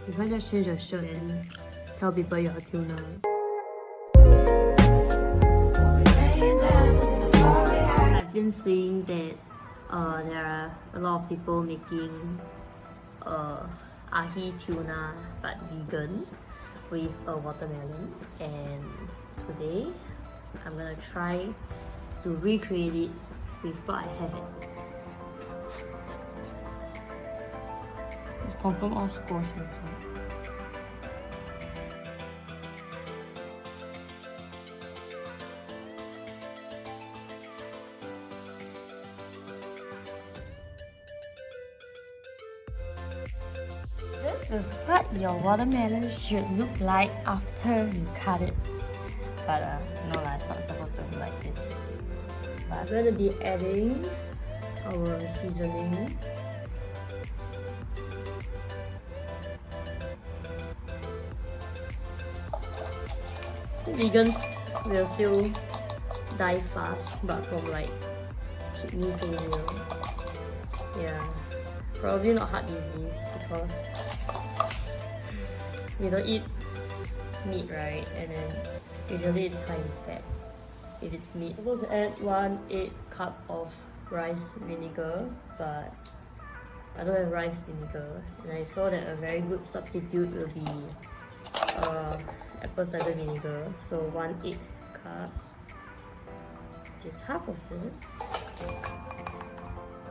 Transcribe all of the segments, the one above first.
You can't just change your shirt and tell people you're a tuna. I've been seeing that there are a lot of people making ahi tuna but vegan with a watermelon, and today I'm gonna try to recreate it with what I have. It's confirmed all squash inside. This is what your watermelon should look like after you cut it. But no, it's not supposed to look like this. But we're gonna be adding our seasoning. Vegans will still die fast, but from like kidney failure. Yeah, probably not heart disease because we don't eat meat, right? And then usually it's high in fat if it's meat. I'm supposed to add 1/8 cup of rice vinegar, but I don't have rice vinegar, and I saw that a very good substitute will be apple cider vinegar. So 1/8 cup, which is half of this.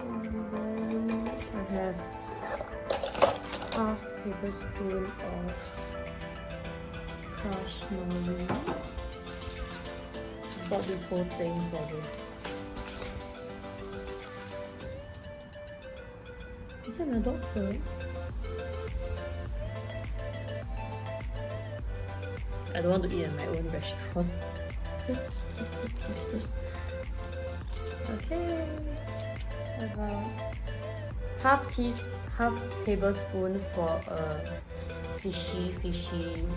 And then I have half tablespoon of crushed nori. I bought this whole thing for this. Is that my dog fur? I don't want to eat at my own restaurant. Okay, about half tablespoon for a fishy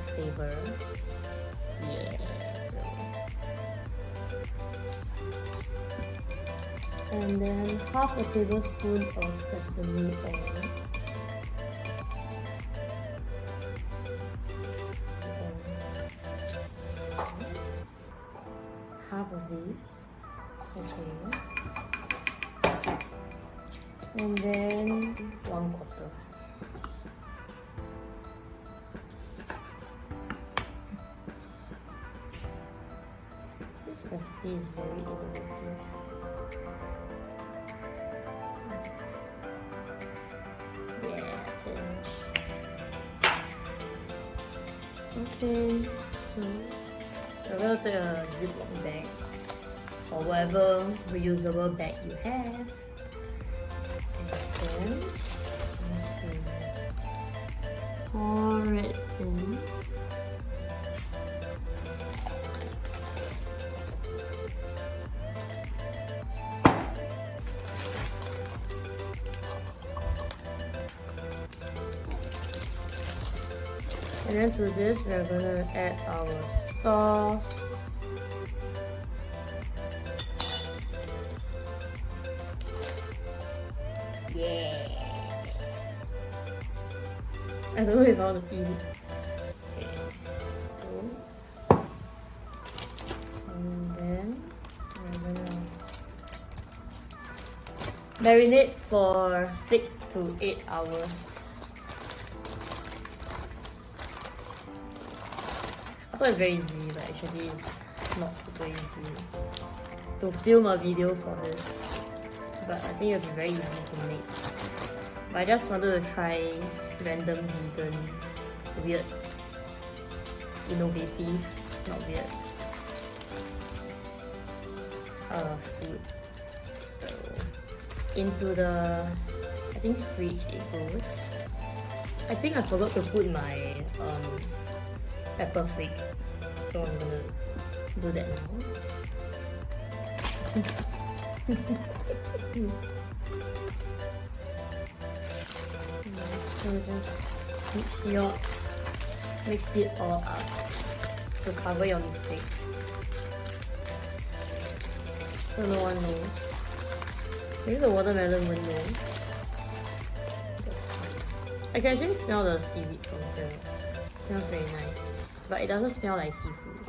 flavor. Yeah. And then half a tablespoon of sesame oil. Half of these. Okay. And then 1/4. This recipe is very innovative. Pinch. Okay, so I'm gonna take a Ziploc bag or whatever reusable bag you have, and then pour it in. And then to this, we're gonna add our sauce. Yeah. I don't know if I want to eat it. Okay. So, and then we're gonna marinate for 6 to 8 hours. I thought it's very easy, but actually it's not super easy to film a video for this. But I think it'll be very easy to make. But I just wanted to try random vegan, weird, innovative, not weird, food. So into the, I think, fridge it goes. I think I forgot to put my pepper flakes, so I'm gonna do that now. So just mix it all up to cover your mistake, so no one knows. Maybe the watermelon will know. I can actually smell the seaweed from here. It smells very nice. But it doesn't smell like seafood.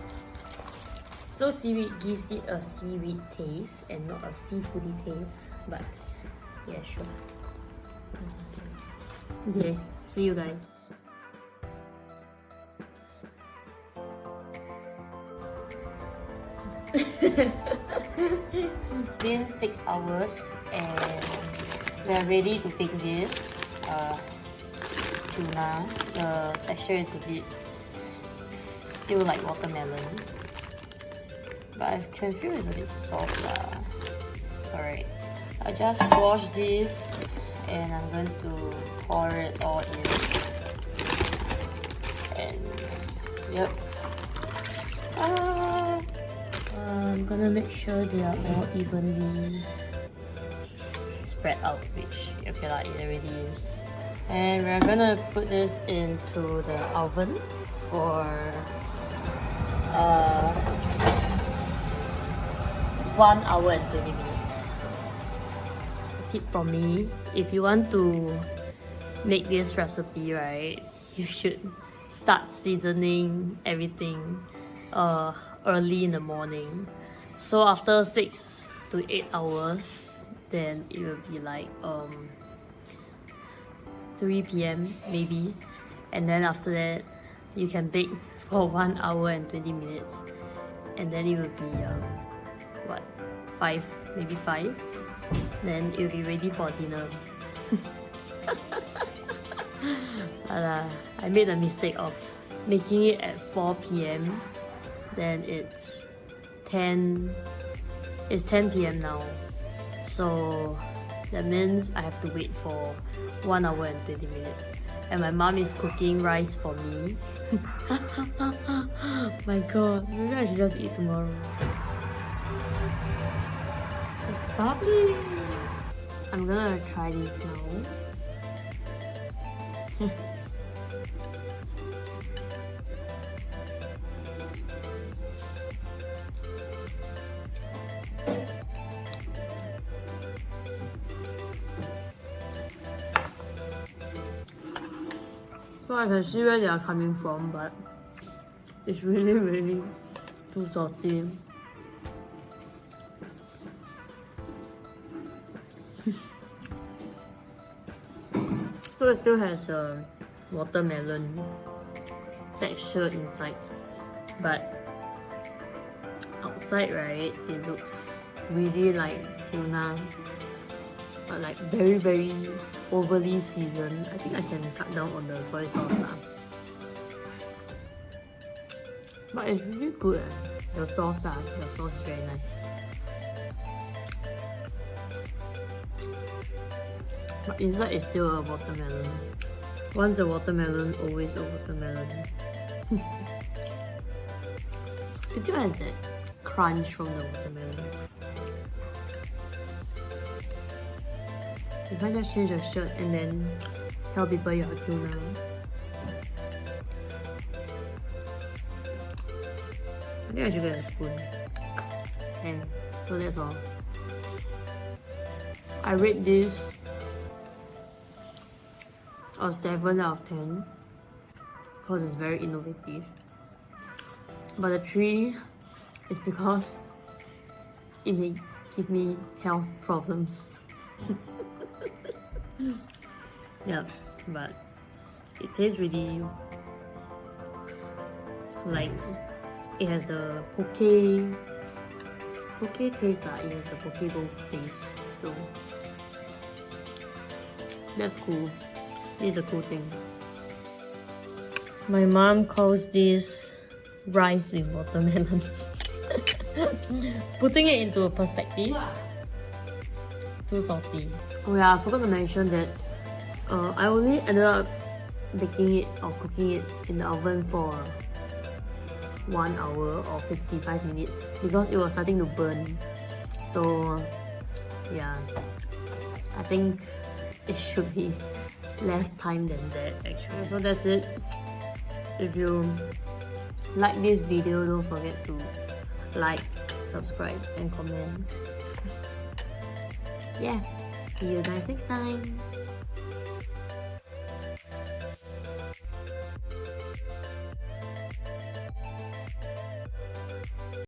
So seaweed gives it a seaweed taste and not a seafoody taste. But yeah, sure. Okay, see you guys. Been 6 hours and we're ready to bake this tuna. The texture is a bit still like watermelon, but I can feel it's a bit soft lah. Alright, I just wash this and I'm going to pour it all in. And yep. I'm gonna make sure they are all evenly spread out, which okay lah, it already is. And we're gonna put this into the oven for 1 hour and 20 minutes. A tip from me, if you want to make this recipe, right, you should start seasoning everything early in the morning. So after 6 to 8 hours, then it will be like 3 p.m. maybe, and then after that you can bake for 1 hour and 20 minutes, and then it will be what, 5, maybe 5, then it will be ready for dinner. But, I made the mistake of making it at 4 p.m. Then it's 10 p.m. now, so that means I have to wait for 1 hour and 20 minutes, and my mom is cooking rice for me. My god, maybe I should just eat tomorrow. It's bubbly. I'm gonna try this now. So I can see where they are coming from, but it's really too salty. So it still has a watermelon texture inside, but outside, right, it looks really like tuna, but like very overly seasoned. I think I can cut down on the soy sauce lah. But it's really good. The sauce lah, the sauce is very nice. But inside is still a watermelon. Once a watermelon, always a watermelon. It still has that crunch from the watermelon. If I just change your shirt and then tell people you're tuna. I think I should get a spoon. And so that's all. I rate this a 7 out of 10 because it's very innovative. But the 3 is because it may give me health problems. Yeah, but it tastes really like it has the poke taste lah. It has the poke bowl taste, so that's cool. This is a cool thing. My mom calls this rice with watermelon. Putting it into perspective, too salty. Oh yeah, I forgot to mention that I only ended up baking it or cooking it in the oven for 1 hour or 55 minutes because it was starting to burn. So yeah, I think it should be less time than that actually. So that's it. If you like this video, don't forget to like, subscribe and comment. Yeah, see you guys next time.